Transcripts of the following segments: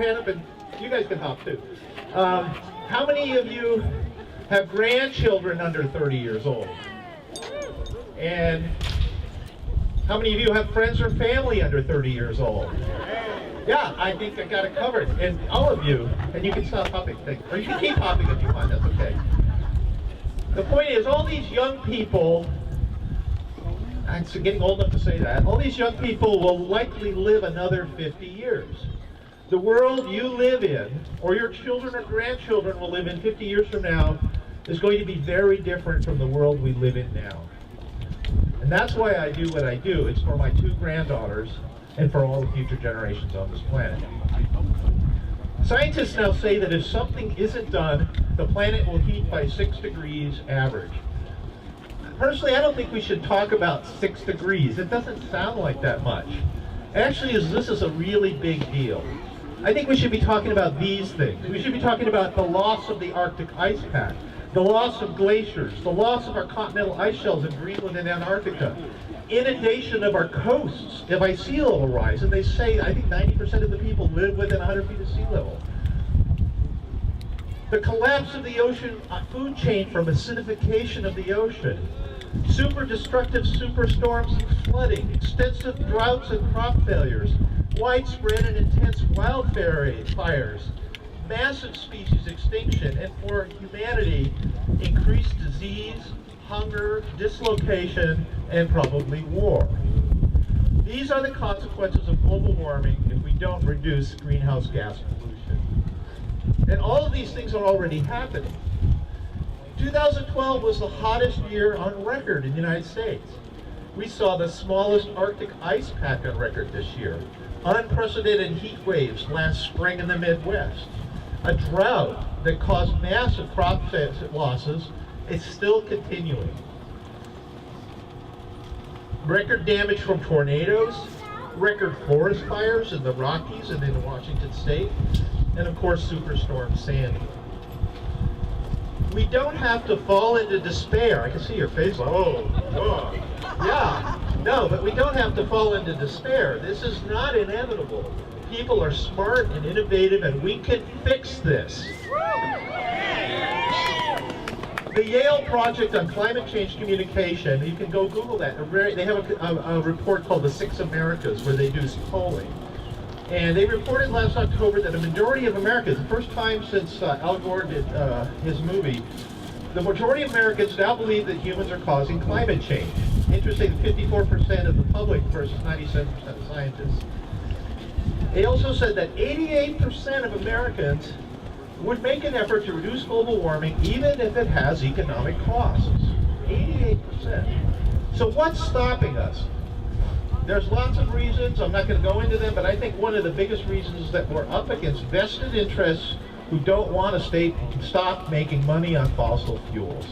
stand up and you guys can hop too. How many of you have grandchildren under 30 years old? And how many of you have friends or family under 30 years old? Yeah, I think I got it covered. And all of you, and you can stop hopping, or you can keep hopping if you want, that's okay. The point is, all these young people, I'm getting old enough to say that, all these young people will likely live another 50 years. The world you live in, or your children or grandchildren will live in 50 years from now, is going to be very different from the world we live in now. And that's why I do what I do. It's for my 2 granddaughters and for all the future generations on this planet. Scientists now say that if something isn't done, the planet will heat by 6 degrees average. Personally, I don't think we should talk about 6 degrees. It doesn't sound like that much. Actually, this is a really big deal. I think we should be talking about these things. We should be talking about the loss of the Arctic ice pack, the loss of glaciers, the loss of our continental ice shelves in Greenland and Antarctica, inundation of our coasts if I sea level rise. And they say, I think 90% of the people live within 100 feet of sea level. The collapse of the ocean food chain from acidification of the ocean, super destructive superstorms and flooding, extensive droughts and crop failures, widespread and intense wildfires, massive species extinction, and for humanity, increased disease, hunger, dislocation, and probably war. These are the consequences of global warming if we don't reduce greenhouse gas pollution. And all of these things are already happening. 2012 was the hottest year on record in the United States. We saw the smallest Arctic ice pack on record this year. Unprecedented heat waves last spring in the Midwest. A drought that caused massive crop losses is still continuing. Record damage from tornadoes, record forest fires in the Rockies and in Washington State, and of course Superstorm Sandy. We don't have to fall into despair. I can see your face, oh, yeah. No, but we don't have to fall into despair. This is not inevitable. People are smart and innovative, and we can fix this. The Yale Project on Climate Change Communication, you can go Google that. They have a report called The 6 Americas where they do polling. And they reported last October that a majority of Americans, the first time since Al Gore did his movie, the majority of Americans now believe that humans are causing climate change. Interesting, 54% of the public versus 97% of scientists. They also said that 88% of Americans would make an effort to reduce global warming even if it has economic costs. 88%. So what's stopping us? There's lots of reasons. I'm not going to go into them, but I think one of the biggest reasons is that we're up against vested interests who don't want to stop making money on fossil fuels.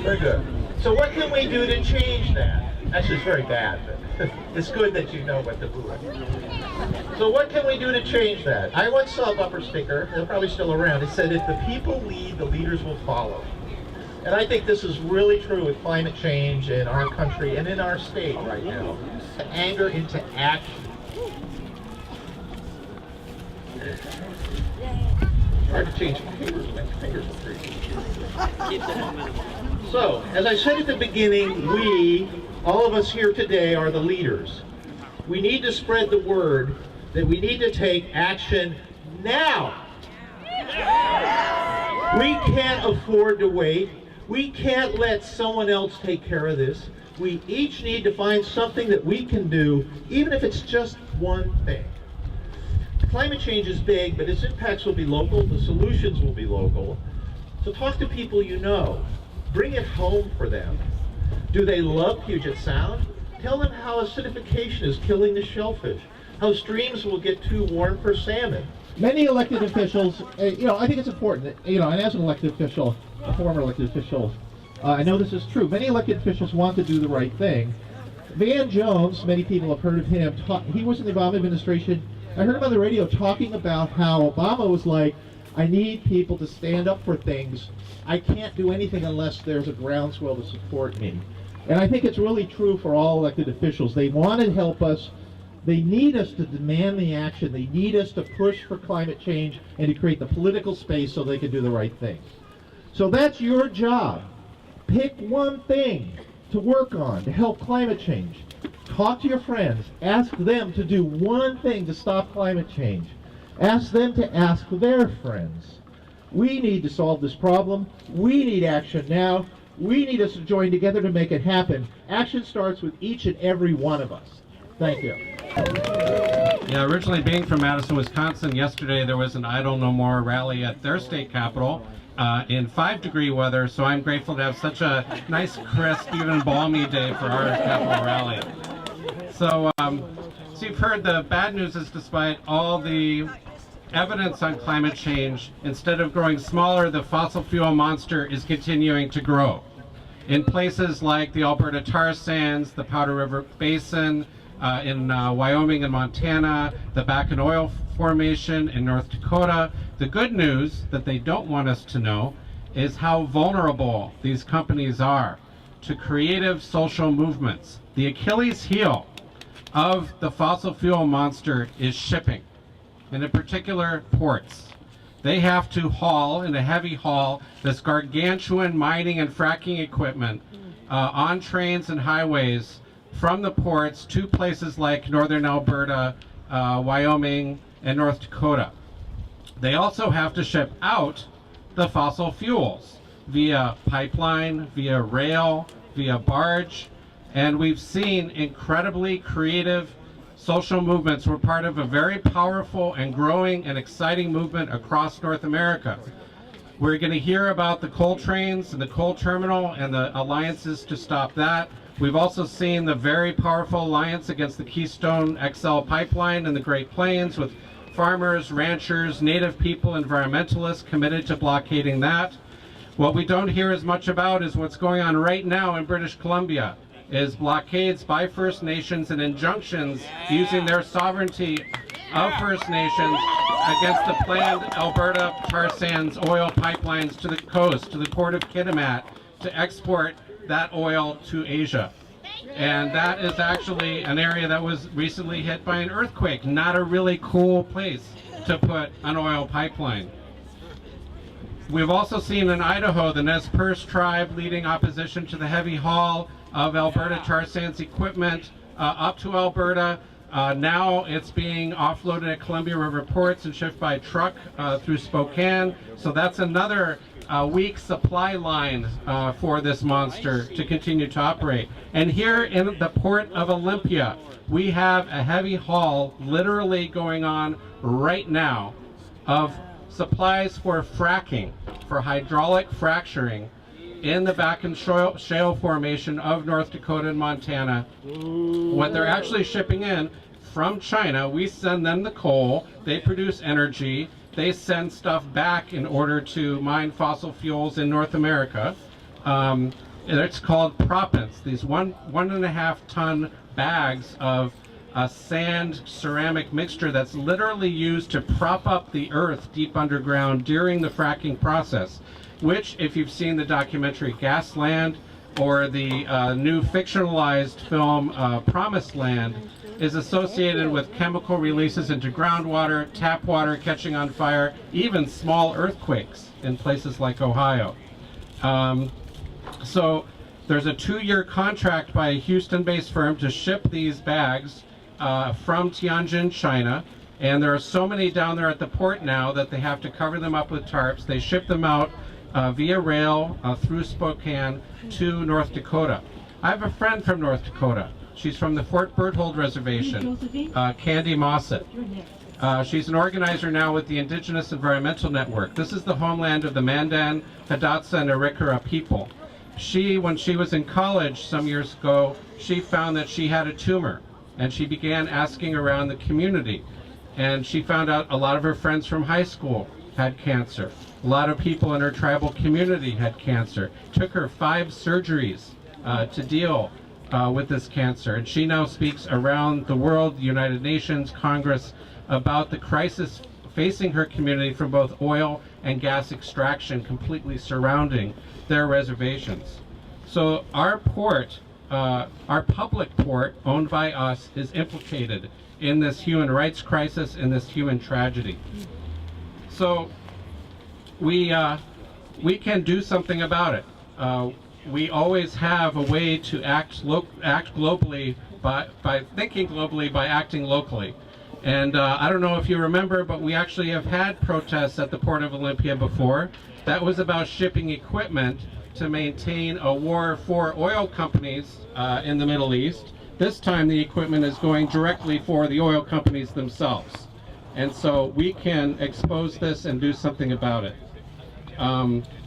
Very good. So what can we do to change that? Actually, it's very bad, but it's good that you know what to do. So what can we do to change that? I once saw a bumper sticker, they're probably still around. It said, if the people lead, the leaders will follow. And I think this is really true with climate change in our country and in our state right now. Anger into action. Hard to change fingers, my fingers are crazy. Keep the momentum. So, as I said at the beginning, we, all of us here today, are the leaders. We need to spread the word that we need to take action now. We can't afford to wait. We can't let someone else take care of this. We each need to find something that we can do, even if it's just one thing. Climate change is big, but its impacts will be local, the solutions will be local. So talk to people you know. Bring it home for them. Do they love Puget Sound? Tell them how acidification is killing the shellfish, how streams will get too warm for salmon. Many elected officials, I think it's important, and as an elected official, a former elected official, I know this is true. Many elected officials want to do the right thing. Van Jones, many people have heard of him, he was in the Obama administration. I heard him on the radio talking about how Obama was like, I need people to stand up for things. I can't do anything unless there's a groundswell to support me. And I think it's really true for all elected officials. They want to help us They need us to demand the action. They need us to push for climate change and to create the political space so they can do the right things. So that's your job. Pick one thing to work on to help climate change. Talk to your friends. Ask them to do one thing to stop climate change. Ask them to ask their friends. We need to solve this problem. We need action now. We need us to join together to make it happen. Action starts with each and every one of us. Thank you. Yeah, originally being from Madison, Wisconsin, yesterday there was an Idle No More rally at their state capitol in 5-degree weather, so I'm grateful to have such a nice, crisp, even balmy day for our Capitol rally. So, so you've heard the bad news is despite all the evidence on climate change, instead of growing smaller, the fossil fuel monster is continuing to grow. In places like the Alberta tar sands, the Powder River Basin, in Wyoming and Montana, the Bakken Oil Formation in North Dakota. The good news that they don't want us to know is how vulnerable these companies are to creative social movements. The Achilles heel of the fossil fuel monster is shipping, and in particular ports. They have to haul, in a heavy haul, this gargantuan mining and fracking equipment on trains and highways from the ports to places like northern Alberta, Wyoming, and North Dakota. They also have to ship out the fossil fuels via pipeline, via rail, via barge, and we've seen incredibly creative social movements. We're part of a very powerful and growing and exciting movement across North America. We're going to hear about the coal trains and the coal terminal and the alliances to stop that. We've also seen the very powerful alliance against the Keystone XL pipeline in the Great Plains with farmers, ranchers, native people, environmentalists committed to blockading that. What we don't hear as much about is what's going on right now in British Columbia, is blockades by First Nations and injunctions using their sovereignty of First Nations against the planned Alberta tar sands oil pipelines to the coast, to the port of Kitimat, to export that oil to Asia. And that is actually an area that was recently hit by an earthquake. Not a really cool place to put an oil pipeline. We've also seen in Idaho the Nez Perce tribe leading opposition to the heavy haul of Alberta tar sands equipment up to Alberta. Now it's being offloaded at Columbia River ports and shipped by truck through Spokane. So that's another weak supply line for this monster to continue to operate. And here in the port of Olympia, we have a heavy haul literally going on right now of supplies for fracking, for hydraulic fracturing in the Bakken Shale Formation of North Dakota and Montana. What they're actually shipping in from China, we send them the coal, they produce energy, they send stuff back in order to mine fossil fuels in North America. It's called proppants, these 1.5 ton bags of a sand ceramic mixture that's literally used to prop up the earth deep underground during the fracking process, which, if you've seen the documentary Gasland or the new fictionalized film Promised Land, is associated with chemical releases into groundwater, tap water catching on fire, even small earthquakes in places like Ohio. So there's a 2-year contract by a Houston-based firm to ship these bags from Tianjin, China, and there are so many down there at the port now that they have to cover them up with tarps. They ship them out via rail through Spokane to North Dakota. I have a friend from North Dakota. She's from the Fort Berthold Reservation, Candy Mossett. She's an organizer now with the Indigenous Environmental Network. This is the homeland of the Mandan, Hidatsa, and Arikara people. When she was in college some years ago, she found that she had a tumor, and she began asking around the community. And she found out a lot of her friends from high school had cancer. A lot of people in her tribal community had cancer. It took her 5 surgeries to deal with this cancer. And she now speaks around the world, the United Nations, Congress, about the crisis facing her community from both oil and gas extraction completely surrounding their reservations. So our port, our public port owned by us, is implicated in this human rights crisis, in this human tragedy. So we can do something about it. We always have a way to act globally by thinking globally, by acting locally. And I don't know if you remember, but we actually have had protests at the Port of Olympia before. That was about shipping equipment to maintain a war for oil companies in the Middle East. This time the equipment is going directly for the oil companies themselves. And so we can expose this and do something about it.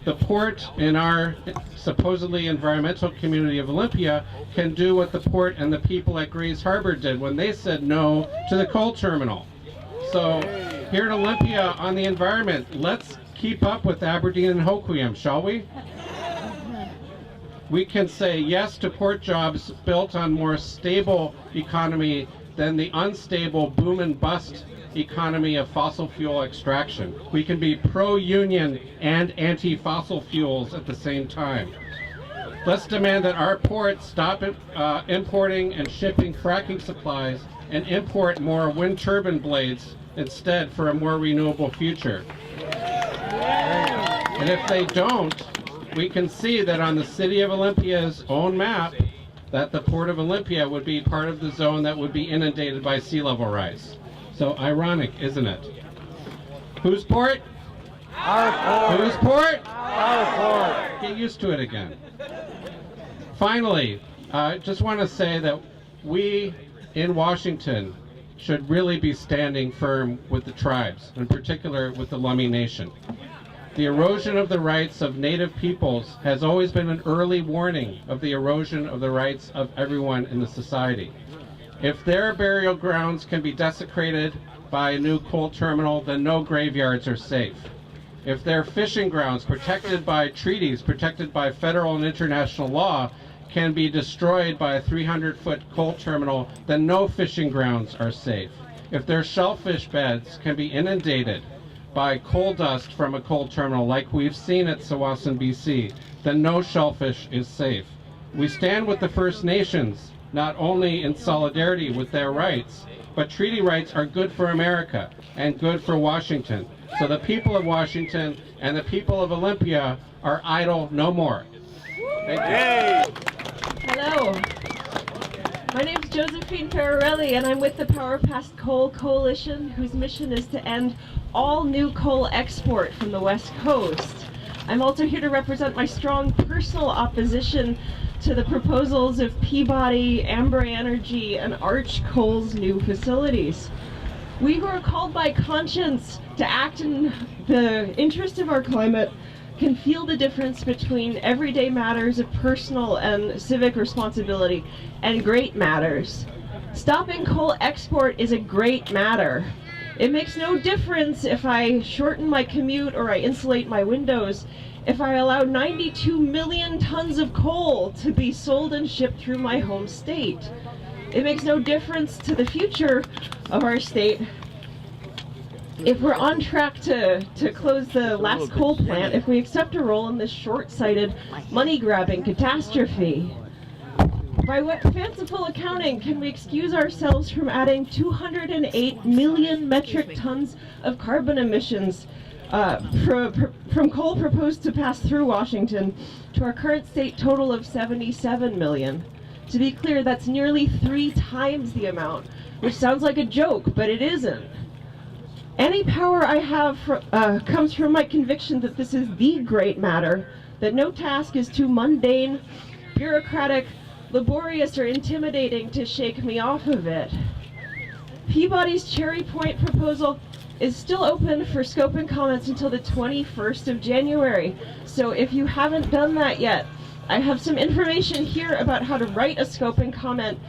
The port in our supposedly environmental community of Olympia can do what the port and the people at Grays Harbor did when they said no to the coal terminal. So here in Olympia on the environment, let's keep up with Aberdeen and Hoquiam, shall we? We can say yes to port jobs built on more stable economy than the unstable boom and bust economy of fossil fuel extraction. We can be pro-union and anti-fossil fuels at the same time. Let's demand that our ports stop importing and shipping fracking supplies and import more wind turbine blades instead for a more renewable future. And if they don't, we can see that on the City of Olympia's own map, that the Port of Olympia would be part of the zone that would be inundated by sea level rise. So ironic, isn't it? Whose port? Our port. Whose port? Our port. Get used to it again. Finally, I just want to say that we in Washington should really be standing firm with the tribes, in particular with the Lummi Nation. The erosion of the rights of Native peoples has always been an early warning of the erosion of the rights of everyone in the society. If their burial grounds can be desecrated by a new coal terminal, then no graveyards are safe. If their fishing grounds, protected by treaties, protected by federal and international law, can be destroyed by a 300-foot coal terminal, then no fishing grounds are safe. If their shellfish beds can be inundated by coal dust from a coal terminal like we've seen at Tsawwassen, BC, then no shellfish is safe. We stand with the First Nations, not only in solidarity with their rights, but treaty rights are good for America and good for Washington. So the people of Washington and the people of Olympia are idle no more. Thank you. Hello. My name is Josephine Ferrarelli, and I'm with the Power Past Coal Coalition, whose mission is to end all new coal export from the West Coast. I'm also here to represent my strong personal opposition to the proposals of Peabody, Ambray Energy, and Arch Coal's new facilities. We who are called by conscience to act in the interest of our climate can feel the difference between everyday matters of personal and civic responsibility and great matters. Stopping coal export is a great matter. It makes no difference if I shorten my commute or I insulate my windows, if I allow 92 million tons of coal to be sold and shipped through my home state. It makes no difference to the future of our state if we're on track to close the last coal plant, if we accept a role in this short-sighted, money-grabbing catastrophe. By what fanciful accounting can we excuse ourselves from adding 208 million metric tons of carbon emissions from coal proposed to pass through Washington to our current state total of 77 million? To be clear, that's nearly 3 times the amount, which sounds like a joke, but it isn't. Any power I have comes from my conviction that this is the great matter, that no task is too mundane, bureaucratic, laborious, or intimidating to shake me off of it. Peabody's Cherry Point proposal is still open for scope and comments until the 21st of January. So if you haven't done that yet, I have some information here about how to write a scope and comment.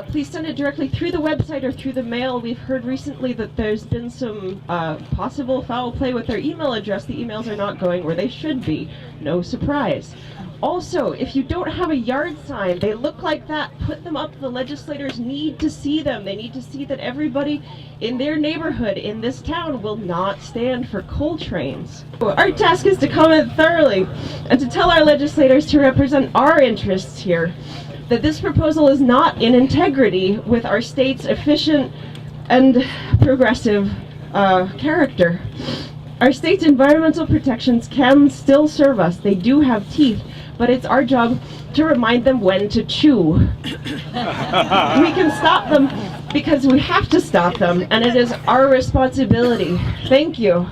Please send it directly through the website or through the mail. We've heard recently that there's been some possible foul play with their email address. The emails are not going where they should be. No surprise. Also, if you don't have a yard sign, they look like that, put them up. The legislators need to see them. They need to see that everybody in their neighborhood, in this town, will not stand for coal trains. Our task is to comment thoroughly and to tell our legislators to represent our interests here, that this proposal is not in integrity with our state's efficient and progressive character. Our state's environmental protections can still serve us. They do have teeth, but it's our job to remind them when to chew. We can stop them because we have to stop them, and it is our responsibility. Thank you.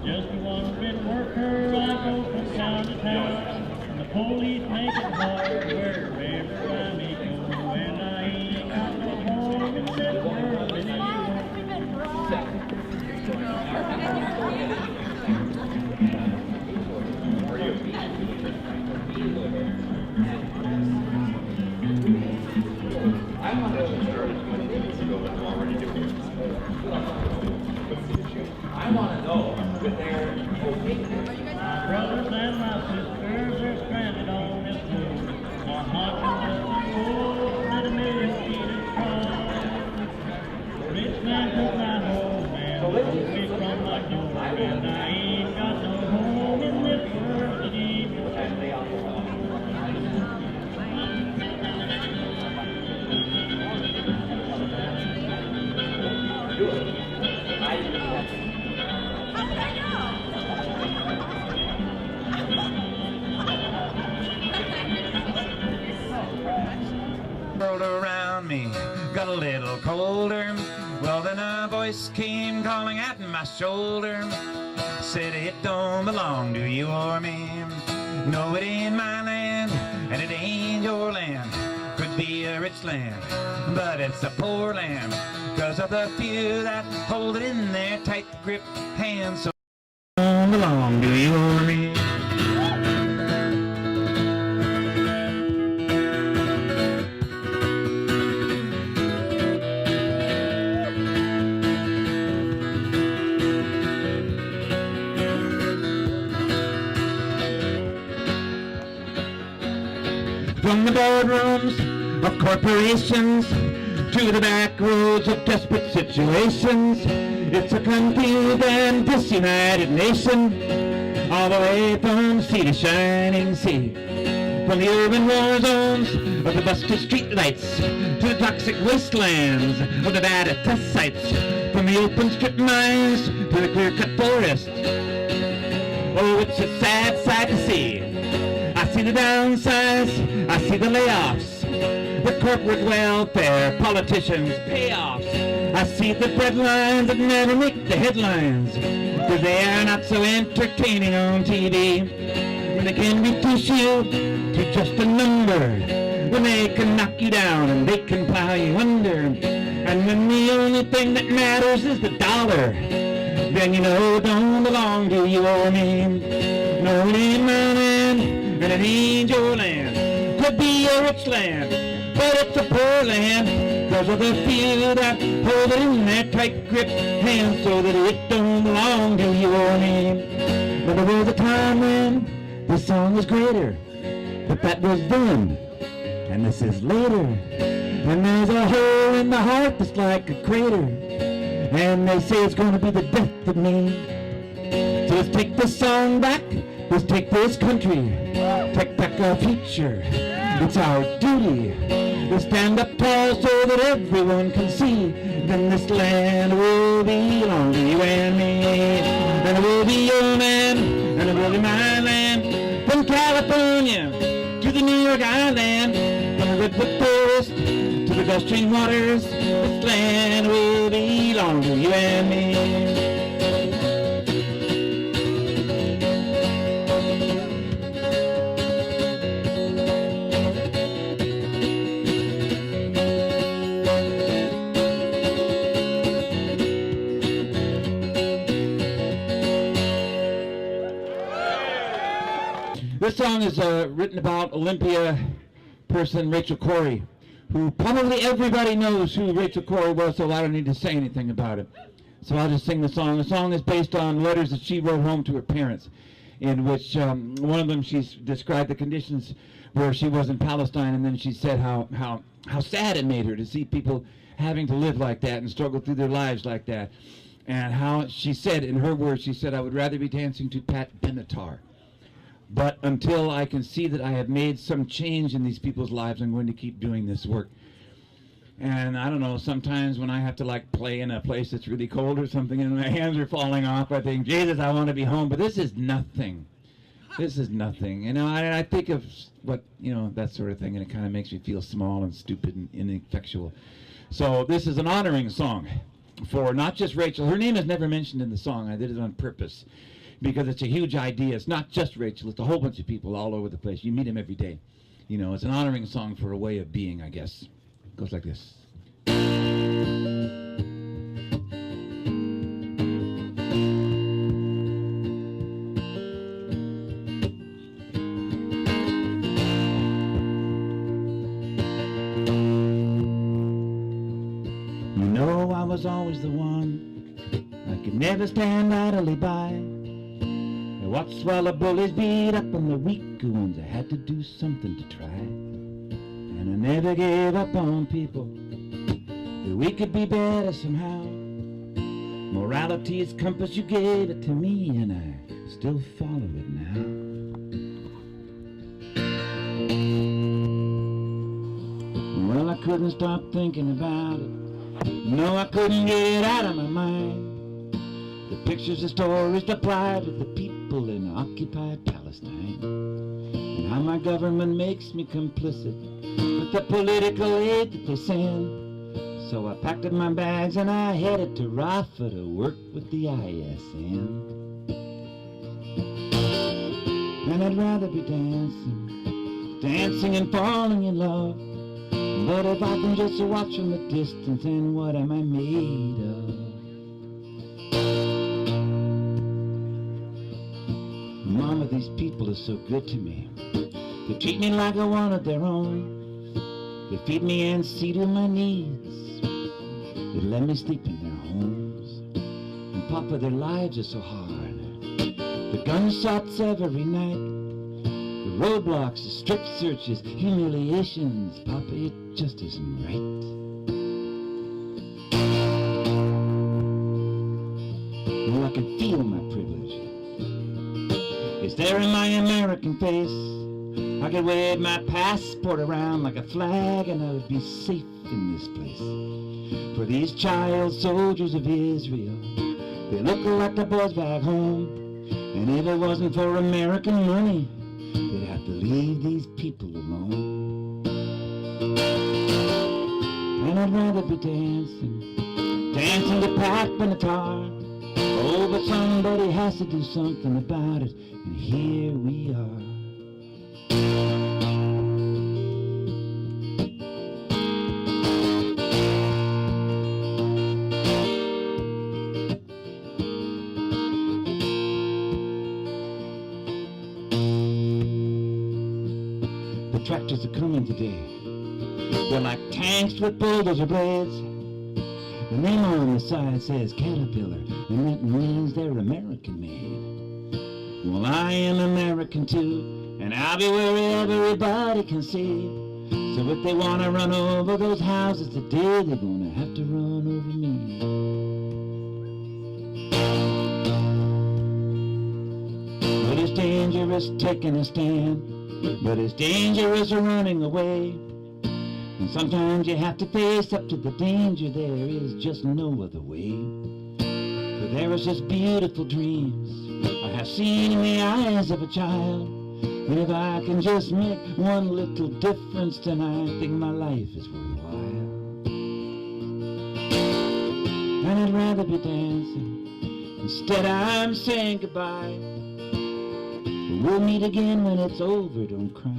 Just a wandering worker, I go from town to town, and the police make it hard wherever I may go, and I ain't got no home in this world anymore. My brothers and my sisters are stranded on this road. My heart is old and a million feet across. Rich man took my home and moved me from my door, and I ain't got no home in this world anymore. World around me got a little colder. Well, then a voice came calling at my shoulder. Said it don't belong to you or me. No, it ain't my land, and it ain't your land. Could be a rich land, but it's a poor land, 'cause of the few that hold it in their tight grip hands. So it don't belong to you or me. From the boardrooms of corporations to the back roads of desperate situations, it's a confused and disunited nation, all the way from sea to shining sea. From the urban war zones of the busted streetlights to the toxic wastelands of the bad test sites, from the open strip mines to the clear-cut forest. Oh, it's a sad sight to see. I see the downsides, I see the layoffs, the corporate welfare, politicians' payoffs. I see the breadlines that never make the headlines, 'cause they are not so entertaining on TV. when they can reduce you to just a number, when they can knock you down and they can plow you under, and when the only thing that matters is the dollar, then you know it don't belong to you or me. No, it ain't my land, and it ain't your land. Could be a rich land, but it's a poor land, because of the few that hold it in their tight grip hand, so that it don't belong to you or me. But there was a time when this song was greater, but that was then, and this is later. And there's a hole in the heart that's like a crater, and they say it's gonna be the death of me. So let's take this song back, let's take this country, take back our future. It's our duty to stand up tall so that everyone can see. Then this land will belong to you and me. And it will be your land, and it will be my land. From California to the New York Island, from the Redwood Forest to the Gulf Stream waters, this land will belong to you and me. This song is written about Olympia person Rachel Corrie, who probably everybody knows who Rachel Corrie was, so I don't need to say anything about it. So I'll just sing the song. The song is based on letters that she wrote home to her parents, in which one of them she's described the conditions where she was in Palestine, and then she said how sad it made her to see people having to live like that and struggle through their lives like that. And how she said, in her words, she said, "I would rather be dancing to Pat Benatar. But until I can see that I have made some change in these people's lives, I'm going to keep doing this work." And I don't know, sometimes when I have to like play in a place that's really cold or something and my hands are falling off, I think, Jesus, I want to be home. But this is nothing. This is nothing. You know, I think of what, you know, that sort of thing, and it kind of makes me feel small and stupid and ineffectual. So this is an honoring song for not just Rachel. Her name is never mentioned in the song. I did it on purpose, because it's a huge idea. It's not just Rachel, it's a whole bunch of people all over the place. You meet them every day. You know, it's an honoring song for a way of being, I guess. It goes like this. You know, I was always the one I could never stand idly by. Watch while the bullies beat up on the weaker ones. I had to do something to try. And I never gave up on people, that we could be better somehow. Morality's compass, you gave it to me, and I still follow it now. Well, I couldn't stop thinking about it. No, I couldn't get it out of my mind. The pictures, the stories, the pride of the people in occupied Palestine, and how my government makes me complicit with the political aid that they send. So I packed up my bags and I headed to Rafah to work with the ISN. And I'd rather be dancing and falling in love. But if I can just watch from a distance, then what am I made of? Mama, these people are so good to me. They treat me like a one of their own. They feed me and see to my needs. They let me sleep in their homes. And Papa, their lives are so hard. The gunshots every night, the roadblocks, the strip searches, humiliations. Papa, it just isn't right. Well, I can feel my privilege. It's there in my American face. I could wave my passport around like a flag, and I would be safe in this place. For these child soldiers of Israel, they look like the boys back home. And if it wasn't for American money, they'd have to leave these people alone. And I'd rather be dancing to Pat Benatar. Oh, but somebody has to do something about it, and here we are. tractors are coming today. They're like tanks with bulldozer blades. The name on the side says Caterpillar, and that means they're American made. Well, I am American too, and I'll be where everybody can see. So if they want to run over those houses today, they're gonna have to run over me. But it's dangerous taking a stand, but it's dangerous running away. And sometimes you have to face up to the danger, there is just no other way. For there is just beautiful dreams I have seen in the eyes of a child. And if I can just make one little difference, then I think my life is worthwhile. And I'd rather be dancing, instead I'm saying goodbye. But we'll meet again when it's over, don't cry.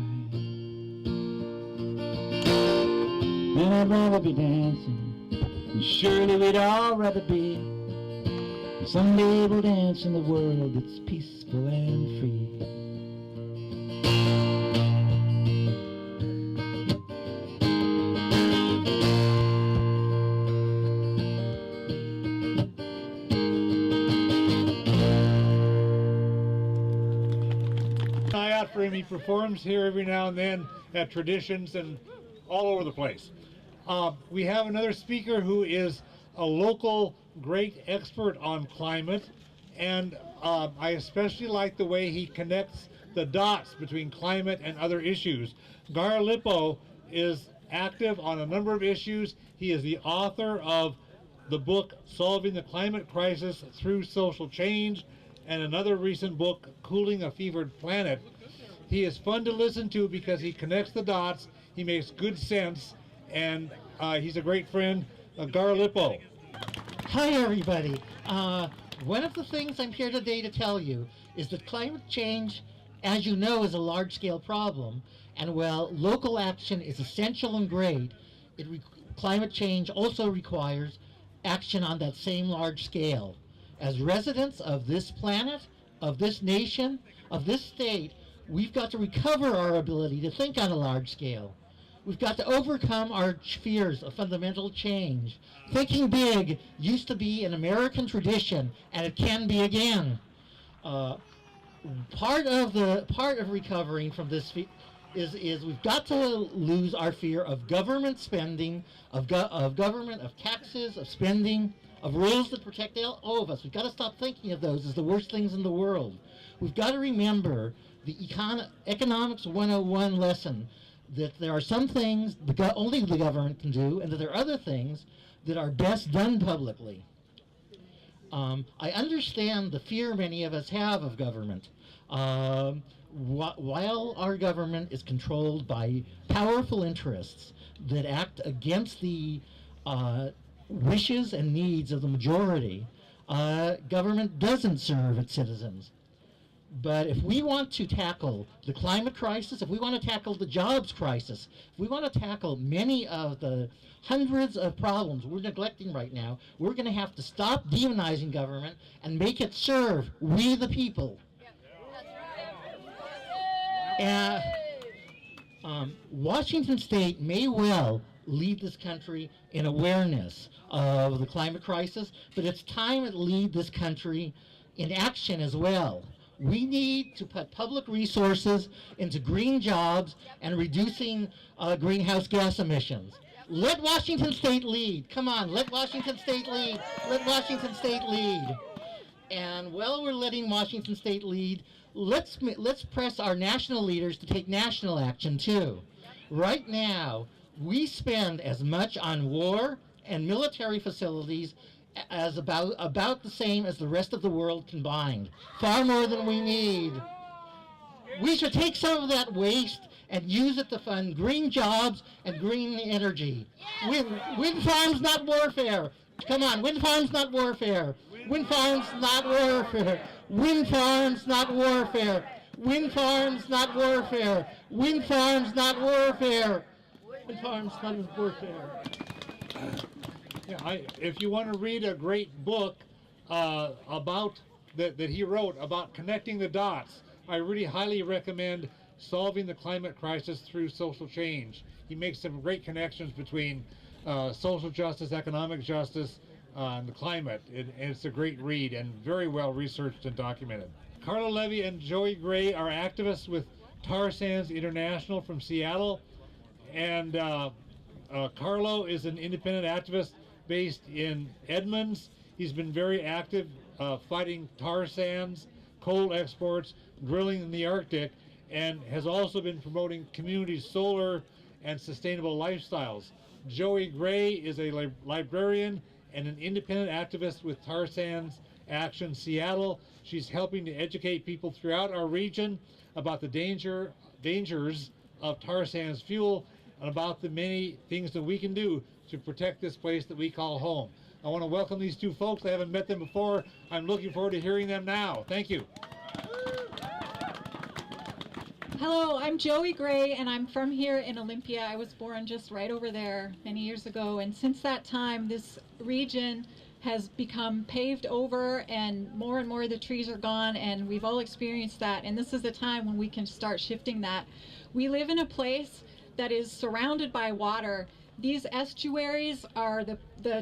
And I'd rather be dancing, and surely we'd all rather be. And someday we'll dance in the world that's peaceful and free. Out for him. He performs here every now and then at traditions and all over the place. We have another speaker who is a local great expert on climate, and I especially like the way he connects the dots between climate and other issues. Gar Lippo is active on a number of issues. He is the author of the book Solving the Climate Crisis Through Social Change, and another recent book, Cooling a Fevered Planet. He is fun to listen to because he connects the dots, he makes good sense, and he's a great friend. Gar Lippo. Hi everybody. One of the things I'm here today to tell you is that climate change, as you know, is a large-scale problem, and while local action is essential and great, climate change also requires action on that same large scale. As residents of this planet, of this nation, of this state, we've got to recover our ability to think on a large scale. We've got to overcome our fears of fundamental change. Thinking big used to be an American tradition, and it can be again. Part of recovering from this is we've got to lose our fear of government spending, of government, of taxes, of spending, of rules that protect all of us. We've got to stop thinking of those as the worst things in the world. We've got to remember the Economics 101 lesson that there are some things only the government can do, and that there are other things that are best done publicly. I understand the fear many of us have of government. While our government is controlled by powerful interests that act against the wishes and needs of the majority, government doesn't serve its citizens. But if we want to tackle the climate crisis, if we want to tackle the jobs crisis, if we want to tackle many of the hundreds of problems we're neglecting right now, we're going to have to stop demonizing government and make it serve we the people. Washington State may well lead this country in awareness of the climate crisis, but it's time it lead this country in action as well. We need to put public resources into green jobs and reducing greenhouse gas emissions. Let Washington State lead. Come on, let Washington State lead. Let Washington State lead. And while we're letting Washington State lead, let's press our national leaders to take national action too. Right now, we spend as much on war and military facilities as about the same as the rest of the world combined. Far more than we need. We should take some of that waste and use it to fund green jobs and green energy. Wind farms, not warfare. Come on, wind farms, not warfare. Wind farms, not warfare. Wind farms, not warfare. Wind farms, not warfare. Wind farms, not warfare. Wind farms, not warfare. Yeah, if you want to read a great book about that he wrote about connecting the dots, I really highly recommend solving the climate crisis through social change. He makes some great connections between social justice, economic justice, and the climate. It's a great read and very well researched and documented. Carlo Levy and Joey Gray are activists with Tar Sands International from Seattle, and Carlo is an independent activist based in Edmonds. He's been very active fighting tar sands, coal exports, drilling in the Arctic, and has also been promoting community solar and sustainable lifestyles. Joey Gray is a librarian and an independent activist with Tar Sands Action Seattle. She's helping to educate people throughout our region about the dangers of tar sands fuel and about the many things that we can do to protect this place that we call home. I want to welcome these two folks. I haven't met them before. I'm looking forward to hearing them now. Thank you. Hello, I'm Joey Gray, and I'm from here in Olympia. I was born just right over there many years ago, and since that time, this region has become paved over, and more the trees are gone, and we've all experienced that, and this is the time when we can start shifting that. We live in a place that is surrounded by water. These estuaries are the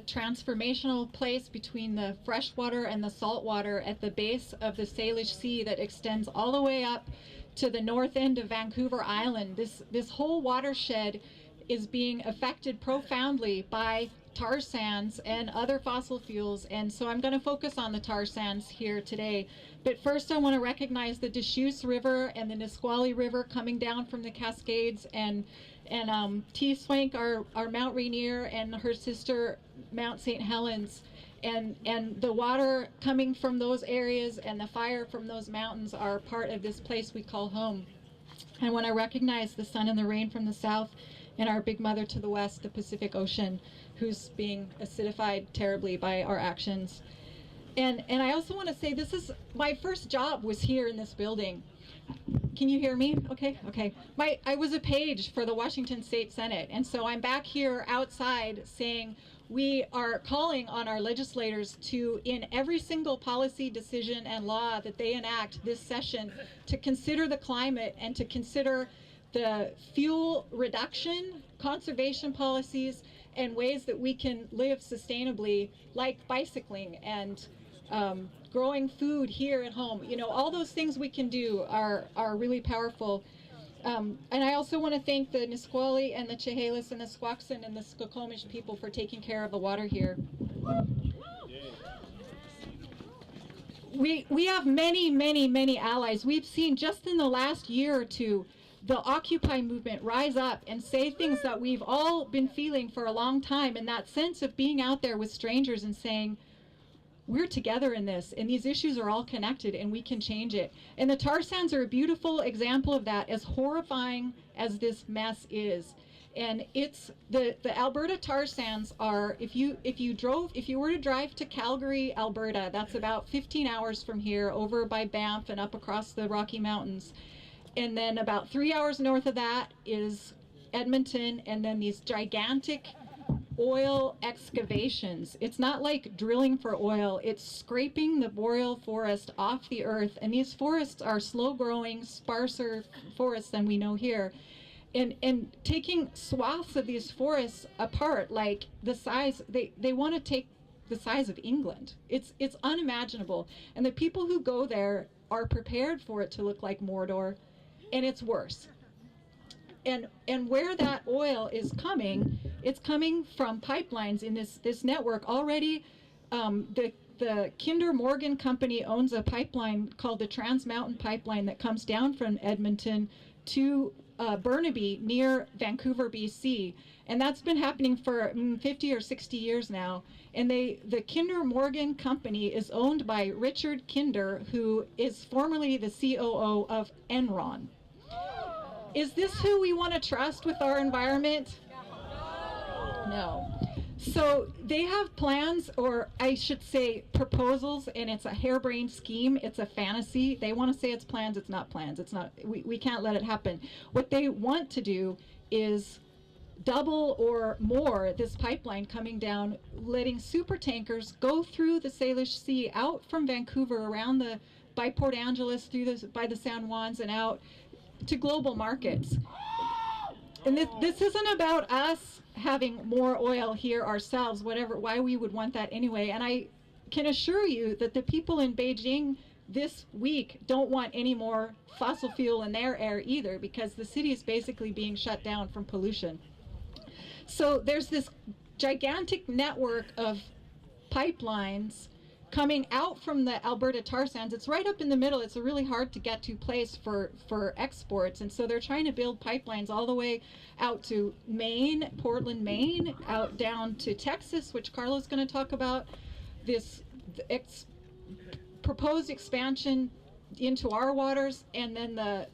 transformational place between the freshwater and the saltwater at the base of the Salish Sea that extends all the way up to the north end of Vancouver Island. This whole watershed is being affected profoundly by tar sands and other fossil fuels, and so I'm going to focus on the tar sands here today. But first I want to recognize the Deschutes River and the Nisqually River coming down from the Cascades, and T. Swank, our Mount Rainier, and her sister Mount St. Helens, and the water coming from those areas and the fire from those mountains are part of this place we call home. I want to recognize the sun and the rain from the south and our big mother to the west, the Pacific Ocean, who's being acidified terribly by our actions. And I also want to say this is my first job was here in this building. Can you hear me? Okay. I was a page for the Washington State Senate, and so I'm back here outside saying we are calling on our legislators to, in every single policy decision and law that they enact this session, to consider the climate and to consider the fuel reduction, conservation policies, and ways that we can live sustainably, like bicycling and growing food here at home. You know, all those things we can do are really powerful. And I also want to thank the Nisqually and the Chehalis and the Squaxin and the Skokomish people for taking care of the water here. We have many allies. We've seen just in the last year or two the Occupy movement rise up and say things that we've all been feeling for a long time, and that sense of being out there with strangers and saying, we're together in this, and these issues are all connected, and we can change it. And the tar sands are a beautiful example of that, as horrifying as this mess is. And it's the Alberta tar sands are, if you were to drive to Calgary, Alberta, that's about 15 hours from here, over by Banff and up across the Rocky Mountains. And then about 3 hours north of that is Edmonton, and then these gigantic oil excavations. It's not like drilling for oil, it's scraping the boreal forest off the earth, and these forests are slow growing, sparser forests than we know here, and taking swaths of these forests apart, like the size, they want to take the size of England. It's unimaginable, and the people who go there are prepared for it to look like Mordor, and it's worse. And where that oil is coming, it's coming from pipelines in this network. Already, the Kinder Morgan company owns a pipeline called the Trans Mountain Pipeline that comes down from Edmonton to Burnaby near Vancouver, BC. And that's been happening for 50 or 60 years now. And the Kinder Morgan company is owned by Richard Kinder, who is formerly the COO of Enron. Is this who we want to trust with our environment? No. So they have plans, or I should say proposals, and it's a harebrained scheme. It's a fantasy. They want to say it's plans. It's not plans. It's not. We can't let it happen. What they want to do is double or more this pipeline coming down, letting super tankers go through the Salish Sea out from Vancouver, around by Port Angeles, by the San Juans and out, to global markets. And this isn't about us having more oil here ourselves, why we would want that anyway. And I can assure you that the people in Beijing this week don't want any more fossil fuel in their air either, because the city is basically being shut down from pollution. So there's this gigantic network of pipelines coming out from the Alberta tar sands. It's right up in the middle. It's a really hard to get to place for exports. And so they're trying to build pipelines all the way out to Maine, Portland, Maine, out down to Texas, which Carlo's going to talk about. This proposed expansion into our waters, and then the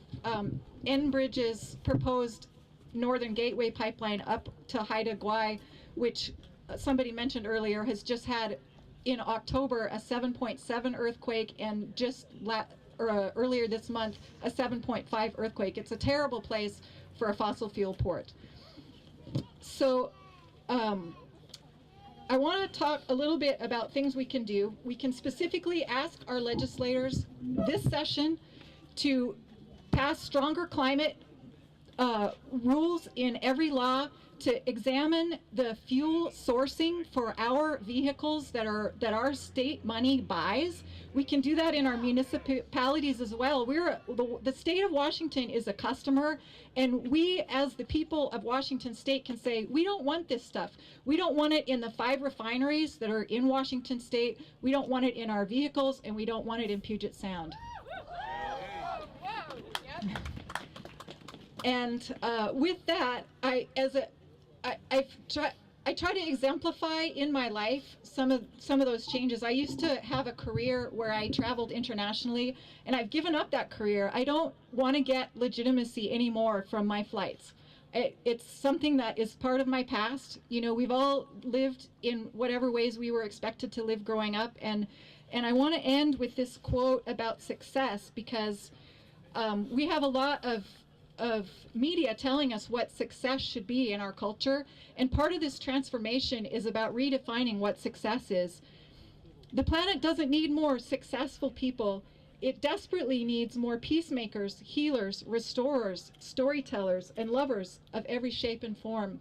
Enbridge's proposed Northern Gateway pipeline up to Haida Gwaii, which somebody mentioned earlier has just had in October a 7.7 earthquake, and just earlier this month a 7.5 earthquake. It's a terrible place for a fossil fuel port. So I want to talk a little bit about things we can do. We can specifically ask our legislators this session to pass stronger climate rules in every law, to examine the fuel sourcing for our vehicles that our state money buys. We can do that in our municipalities as well. The state of Washington is a customer, and we as the people of Washington state can say, we don't want this stuff. We don't want it in the 5 refineries that are in Washington state. We don't want it in our vehicles, and we don't want it in Puget Sound. And with that, I try to exemplify in my life some of those changes. I used to have a career where I traveled internationally, and I've given up that career. I don't want to get legitimacy anymore from my flights. It's something that is part of my past. You know, we've all lived in whatever ways we were expected to live growing up, and I want to end with this quote about success, because we have a lot of media telling us what success should be in our culture, and part of this transformation is about redefining what success is. The planet doesn't need more successful people. It desperately needs more peacemakers, healers, restorers, storytellers, and lovers of every shape and form.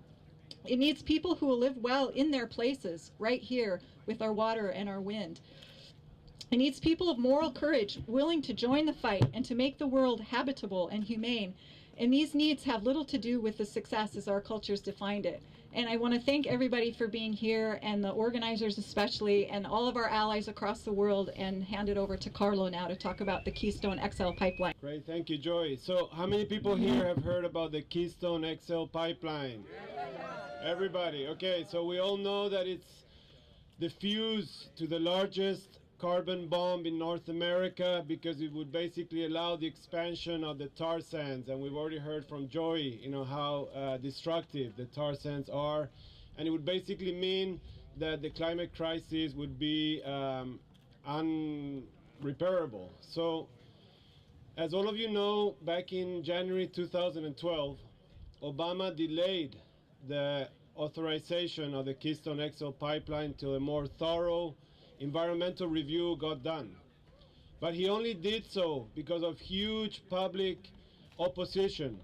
It needs people who will live well in their places, right here with our water and our wind. It needs people of moral courage, willing to join the fight and to make the world habitable and humane. And these needs have little to do with the success as our cultures defined it. And I want to thank everybody for being here, and the organizers especially, and all of our allies across the world, and hand it over to Carlo now to talk about the Keystone XL pipeline. Great, thank you, Joy. So how many people here have heard about the Keystone XL pipeline? Everybody. Okay, so we all know that it's the fuse to the largest carbon bomb in North America, because it would basically allow the expansion of the tar sands, and we've already heard from Joy, you know, how destructive the tar sands are, and it would basically mean that the climate crisis would be unrepairable. So, as all of you know, back in January 2012, Obama delayed the authorization of the Keystone XL pipeline till a more thorough environmental review got done. But he only did so because of huge public opposition,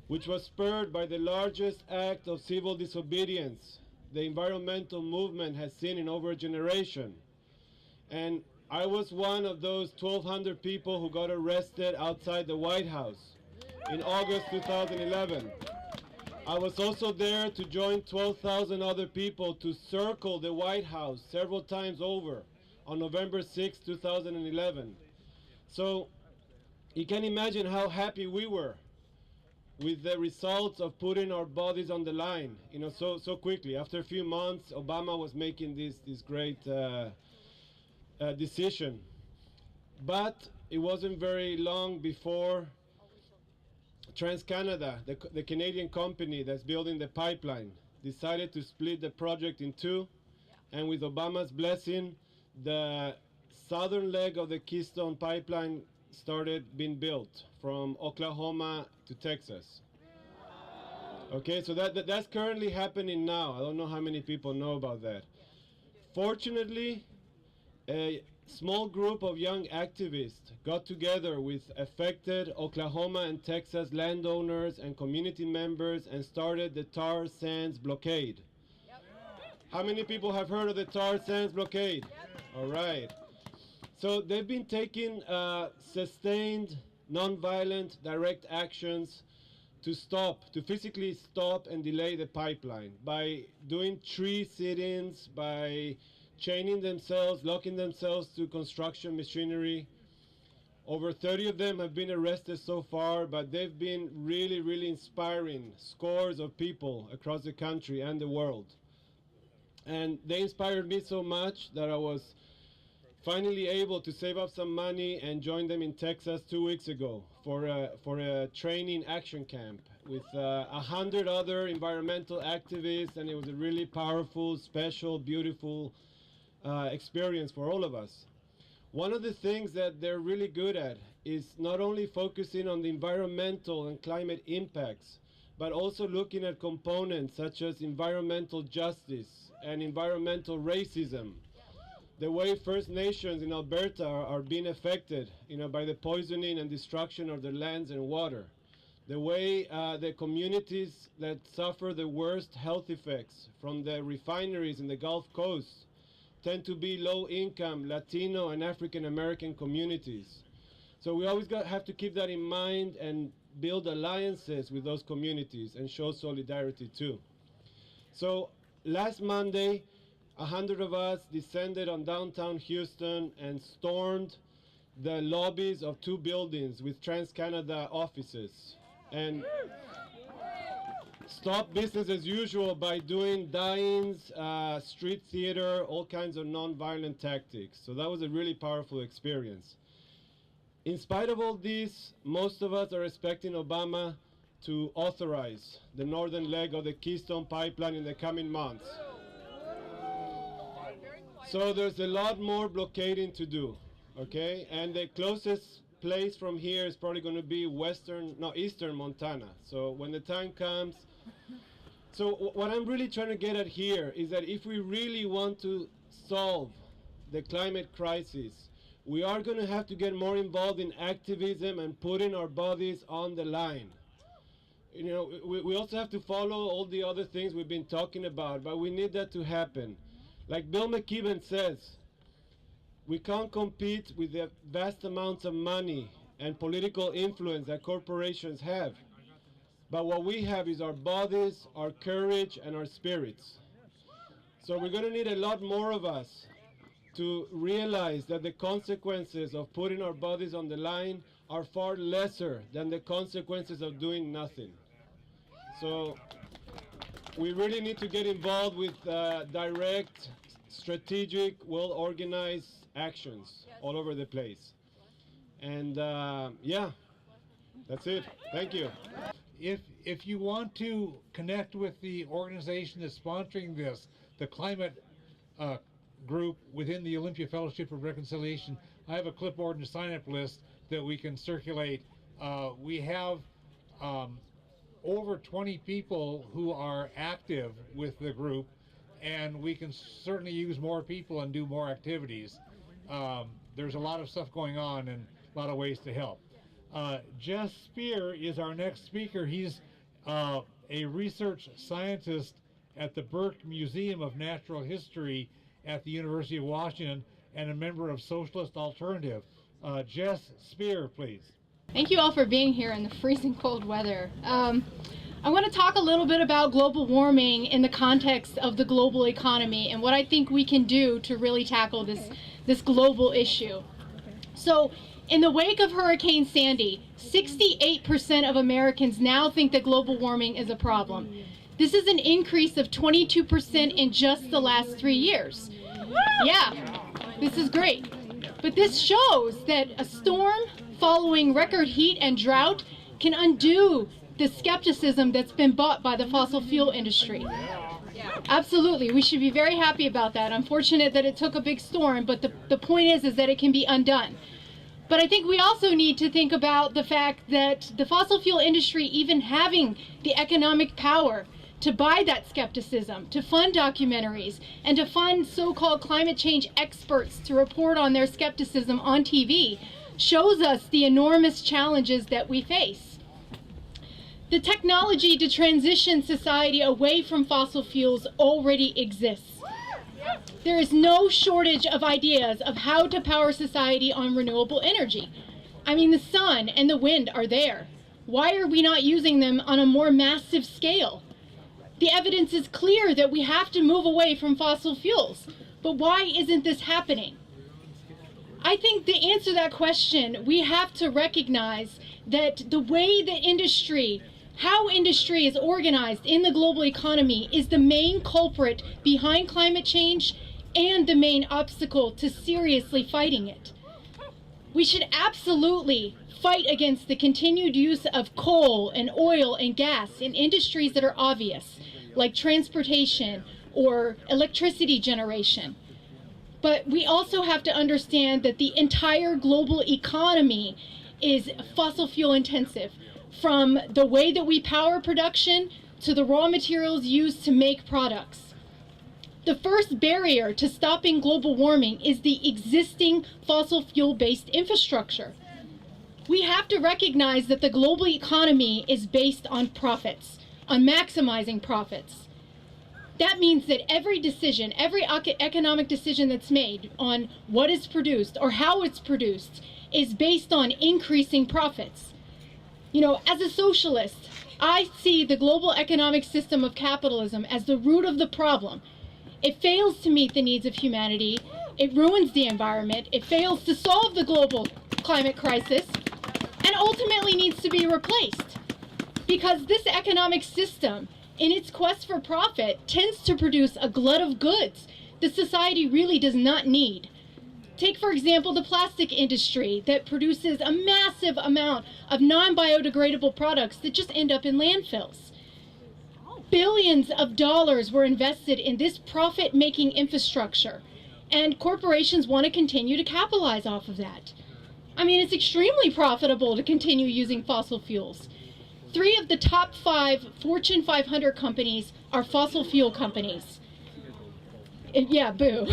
which was spurred by the largest act of civil disobedience the environmental movement has seen in over a generation. And I was one of those 1,200 people who got arrested outside the White House in August 2011. I was also there to join 12,000 other people to circle the White House several times over on November 6, 2011. So you can imagine how happy we were with the results of putting our bodies on the line, you know, so quickly. After a few months, Obama was making this great decision. But it wasn't very long before TransCanada, the Canadian company that's building the pipeline, decided to split the project in two, and with Obama's blessing, the southern leg of the Keystone pipeline started being built from Oklahoma to Texas. Okay, so that's currently happening now. I don't know how many people know about that. Fortunately, small group of young activists got together with affected Oklahoma and Texas landowners and community members and started the tar sands blockade. How many people have heard of the tar sands blockade? All right. So they've been taking sustained, nonviolent, direct actions to physically stop and delay the pipeline by doing tree sit-ins, by chaining themselves, locking themselves to construction machinery. Over 30 of them have been arrested so far, but they've been really, really inspiring scores of people across the country and the world. And they inspired me so much that I was finally able to save up some money and join them in Texas 2 weeks ago for a training action camp with 100 other environmental activists, and it was a really powerful, special, beautiful experience for all of us. One of the things that they're really good at is not only focusing on the environmental and climate impacts, but also looking at components such as environmental justice and environmental racism. The way First Nations in Alberta are being affected, by the poisoning and destruction of their lands and water. The way the communities that suffer the worst health effects from the refineries in the Gulf Coast tend to be low-income Latino and African American communities. So we always have to keep that in mind and build alliances with those communities and show solidarity too. So last Monday, 100 of us descended on downtown Houston and stormed the lobbies of 2 buildings with TransCanada offices and stopped business as usual by doing die-ins, street theater, all kinds of non-violent tactics. So that was a really powerful experience. In spite of all this, most of us are expecting Obama to authorize the northern leg of the Keystone Pipeline in the coming months. So there's a lot more blockading to do, okay? And the closest place from here is probably going to be eastern Montana. So when the time comes, so what I'm really trying to get at here is that if we really want to solve the climate crisis, we are going to have to get more involved in activism and putting our bodies on the line. We also have to follow all the other things we've been talking about, but we need that to happen. Like Bill McKibben says, we can't compete with the vast amounts of money and political influence that corporations have. But what we have is our bodies, our courage, and our spirits. So we're going to need a lot more of us to realize that the consequences of putting our bodies on the line are far lesser than the consequences of doing nothing. So we really need to get involved with direct, strategic, well-organized actions all over the place. And yeah, that's it. Thank you. If you want to connect with the organization that's sponsoring this, the climate group within the Olympia Fellowship of Reconciliation, I have a clipboard and a sign-up list that we can circulate. We have over 20 people who are active with the group, and we can certainly use more people and do more activities. There's a lot of stuff going on and a lot of ways to help. Jess Spear is our next speaker. He's a research scientist at the Burke Museum of Natural History at the University of Washington and a member of Socialist Alternative. Jess Spear, please. Thank you all for being here in the freezing cold weather. I want to talk a little bit about global warming in the context of the global economy and what I think we can do to really tackle this global issue. So, in the wake of Hurricane Sandy, 68% of Americans now think that global warming is a problem. This is an increase of 22% in just the last 3 years. Yeah, this is great. But this shows that a storm following record heat and drought can undo the skepticism that's been bought by the fossil fuel industry. Absolutely, we should be very happy about that. Unfortunate that it took a big storm, but the point is that it can be undone. But I think we also need to think about the fact that the fossil fuel industry, even having the economic power to buy that skepticism, to fund documentaries, and to fund so-called climate change experts to report on their skepticism on TV shows us the enormous challenges that we face. The technology to transition society away from fossil fuels already exists. There is no shortage of ideas of how to power society on renewable energy. I mean, the sun and the wind are there. Why are we not using them on a more massive scale? The evidence is clear that we have to move away from fossil fuels, but why isn't this happening? I think the answer to that question, we have to recognize that the way that how industry is organized in the global economy is the main culprit behind climate change and the main obstacle to seriously fighting it. We should absolutely fight against the continued use of coal and oil and gas in industries that are obvious, like transportation or electricity generation. But we also have to understand that the entire global economy is fossil fuel intensive, from the way that we power production to the raw materials used to make products. The first barrier to stopping global warming is the existing fossil fuel-based infrastructure. We have to recognize that the global economy is based on profits, on maximizing profits. That means that every decision, every economic decision that's made on what is produced or how it's produced is based on increasing profits. You know, as a socialist, I see the global economic system of capitalism as the root of the problem. It fails to meet the needs of humanity, it ruins the environment, it fails to solve the global climate crisis, and ultimately needs to be replaced. Because this economic system, in its quest for profit, tends to produce a glut of goods that society really does not need. Take, for example, the plastic industry that produces a massive amount of non-biodegradable products that just end up in landfills. Billions of dollars were invested in this profit-making infrastructure, and corporations want to continue to capitalize off of that. I mean, it's extremely profitable to continue using fossil fuels. 3 of the top 5 Fortune 500 companies are fossil fuel companies. Yeah, boo.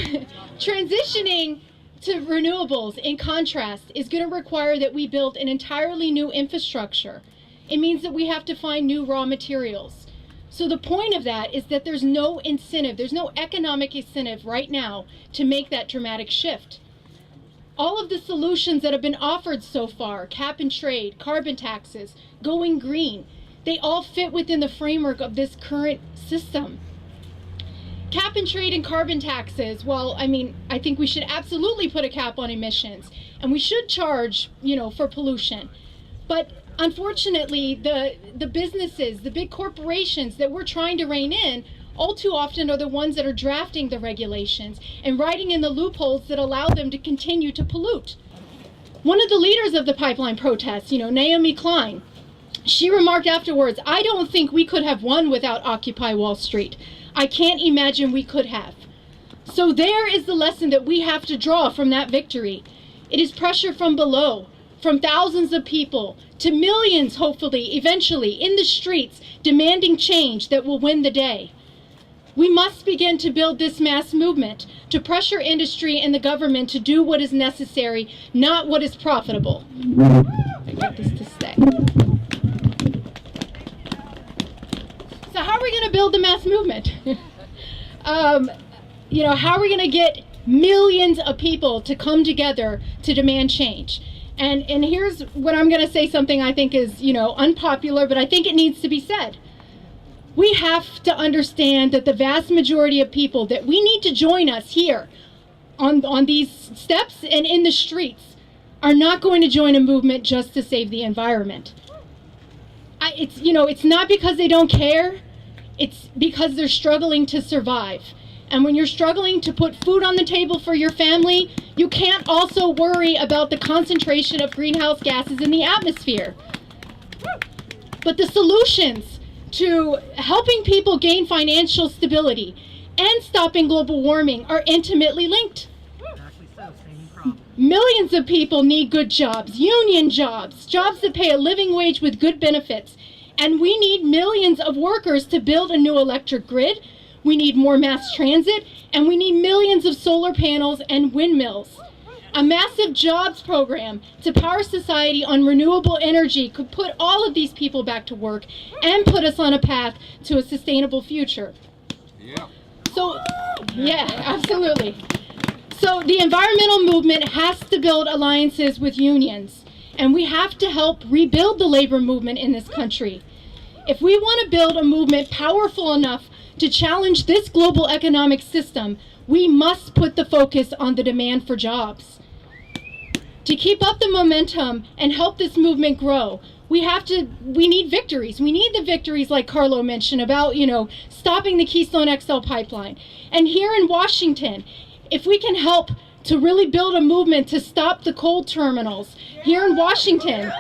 Transitioning to renewables, in contrast, is going to require that we build an entirely new infrastructure. It means that we have to find new raw materials. So the point of that is that there's no incentive, there's no economic incentive right now to make that dramatic shift. All of the solutions that have been offered so far, cap and trade, carbon taxes, going green, they all fit within the framework of this current system. Cap and trade and carbon taxes, well, I mean, I think we should absolutely put a cap on emissions, and we should charge, for pollution. But unfortunately, the businesses, the big corporations that we're trying to rein in, all too often are the ones that are drafting the regulations and writing in the loopholes that allow them to continue to pollute. One of the leaders of the pipeline protests, Naomi Klein, she remarked afterwards, "I don't think we could have won without Occupy Wall Street. I can't imagine we could have." So there is the lesson that we have to draw from that victory. It is pressure from below, from thousands of people to millions, hopefully, eventually, in the streets, demanding change that will win the day. We must begin to build this mass movement to pressure industry and the government to do what is necessary, not what is profitable. I get this to stay. So how are we going to build the mass movement? How are we going to get millions of people to come together to demand change? And here's what I'm going to say, something I think is, unpopular, but I think it needs to be said. We have to understand that the vast majority of people that we need to join us here on these steps and in the streets are not going to join a movement just to save the environment. It's not because they don't care, it's because they're struggling to survive. And when you're struggling to put food on the table for your family, you can't also worry about the concentration of greenhouse gases in the atmosphere. But the solutions to helping people gain financial stability and stopping global warming are intimately linked. Millions of people need good jobs, union jobs, jobs that pay a living wage with good benefits, And we need millions of workers to build a new electric grid. We need more mass transit, and we need millions of solar panels and windmills. A massive jobs program to power society on renewable energy could put all of these people back to work and put us on a path to a sustainable future. Yeah. So, yeah, absolutely. So the environmental movement has to build alliances with unions, and we have to help rebuild the labor movement in this country. If we want to build a movement powerful enough to challenge this global economic system, we must put the focus on the demand for jobs. To keep up the momentum and help this movement grow, we need victories. We need the victories like Carlo mentioned about, stopping the Keystone XL pipeline. And here in Washington, if we can help to really build a movement to stop the coal terminals here in Washington,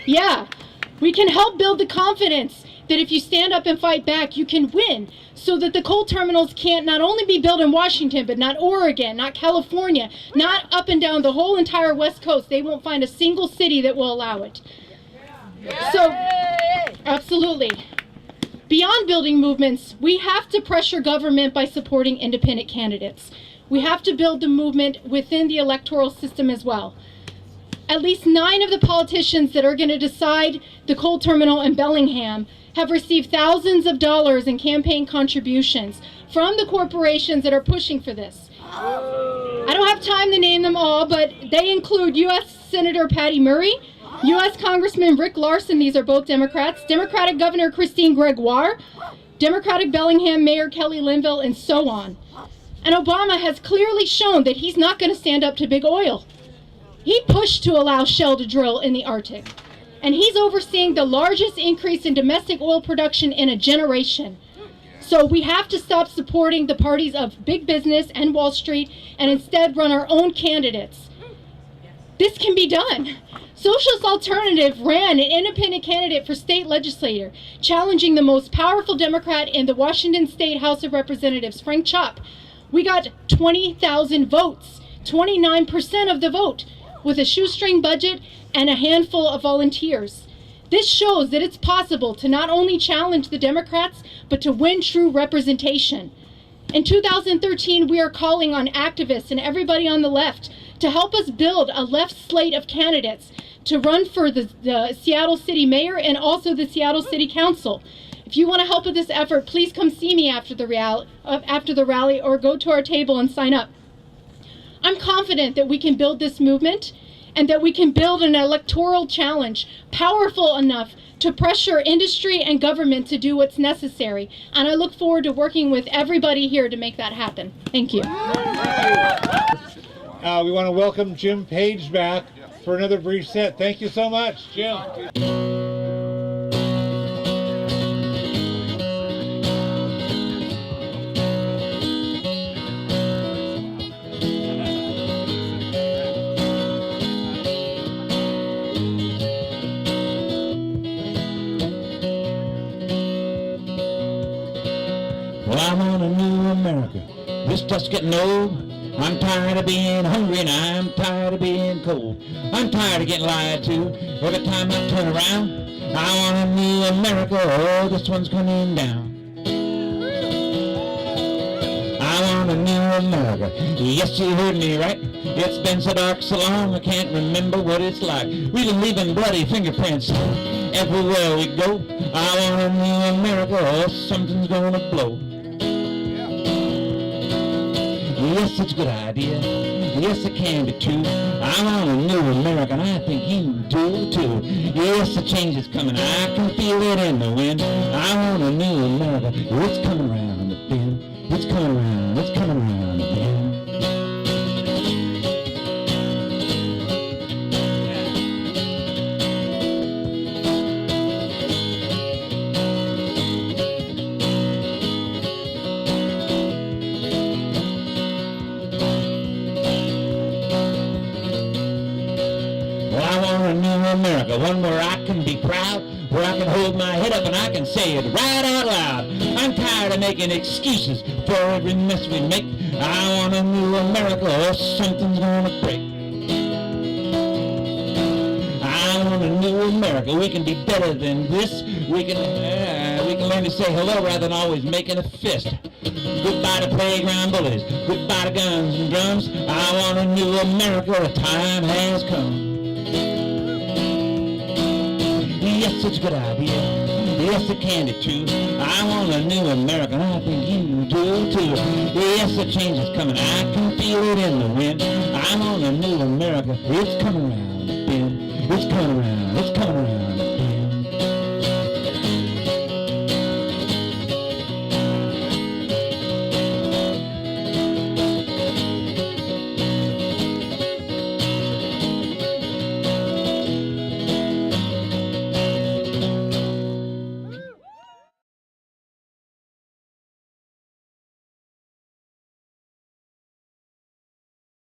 yeah, we can help build the confidence that if you stand up and fight back, you can win, so that the coal terminals can't not only be built in Washington, but not Oregon, not California, not up and down the whole entire West Coast. They won't find a single city that will allow it. So, absolutely. Beyond building movements, we have to pressure government by supporting independent candidates. We have to build the movement within the electoral system as well. At least 9 of the politicians that are going to decide the coal terminal in Bellingham have received thousands of dollars in campaign contributions from the corporations that are pushing for this. I don't have time to name them all, but they include U.S. Senator Patty Murray, U.S. Congressman Rick Larson, these are both Democrats, Democratic Governor Christine Gregoire, Democratic Bellingham Mayor Kelly Linville, and so on. And Obama has clearly shown that he's not going to stand up to big oil. He pushed to allow Shell to drill in the Arctic. And he's overseeing the largest increase in domestic oil production in a generation. So we have to stop supporting the parties of big business and Wall Street and instead run our own candidates. This can be done. Socialist Alternative ran an independent candidate for state legislator, challenging the most powerful Democrat in the Washington State House of Representatives, Frank Chopp. We got 20,000 votes, 29% of the vote, with a shoestring budget and a handful of volunteers. This shows that it's possible to not only challenge the Democrats, but to win true representation. In 2013, we are calling on activists and everybody on the left to help us build a left slate of candidates to run for the Seattle City Mayor and also the Seattle City Council. If you want to help with this effort, please come see me after the rally or go to our table and sign up. I'm confident that we can build this movement and that we can build an electoral challenge powerful enough to pressure industry and government to do what's necessary. And I look forward to working with everybody here to make that happen. Thank you. We want to welcome Jim Page back for another brief set. Thank you so much, Jim. Well, I want a new America. This stuff's getting old. I'm tired of being hungry and I'm tired of being cold. I'm tired of getting lied to every time I turn around. I want a new America. Oh, this one's coming down. I want a new America. Yes, you heard me right. It's been so dark so long I can't remember what it's like. We've been leaving bloody fingerprints everywhere we go. I want a new America. Oh, something's gonna blow. Yes, it's a good idea. Yes, it can be true. I want a new America, and I think you do too. Yes, the change is coming. I can feel it in the wind. I want a new America. It's coming around the bend. It's coming around. It's coming around the bend. America, one where I can be proud, where I can hold my head up and I can say it right out loud. I'm tired of making excuses for every mess we make. I want a new America or something's gonna break. I want a new new America. We can be better than this. We can learn to say hello rather than always making a fist. Goodbye to playground bullies. Goodbye to guns and drums. I want a new America. The time has come. Yes, it's a good idea. Yes, it can be true. I want a new America, and I think you do too. Yes, the change is coming. I can feel it in the wind. I want a new America. It's coming around, Ben. It's coming around. It's coming around.